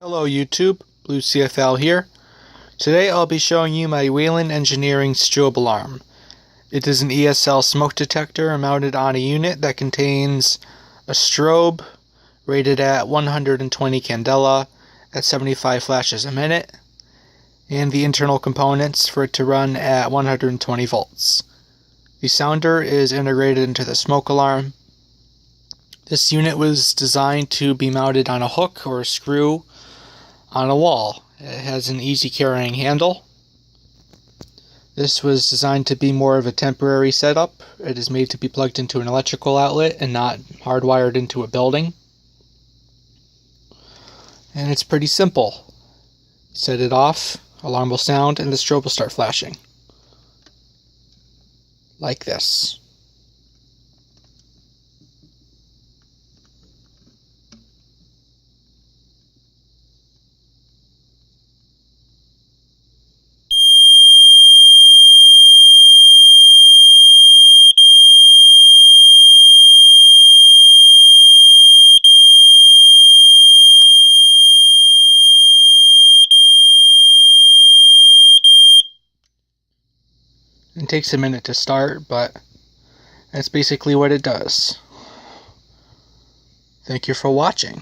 Hello YouTube, Blue CFL here. Today I'll be showing you my Whelen Engineering Strobe-Alarm. It is an ESL smoke detector mounted on a unit that contains a strobe rated at 120 candela at 75 flashes a minute, and the internal components for it to run at 120 volts. The sounder is integrated into the smoke alarm. This unit was designed to be mounted on a hook or a screw on a wall. It has an easy carrying handle. This was designed to be more of a temporary setup. It is made to be plugged into an electrical outlet and not hardwired into a building. And it's pretty simple. Set it off, alarm will sound, and the strobe will start flashing. Like this. It takes a minute to start, but that's basically what it does. Thank you for watching.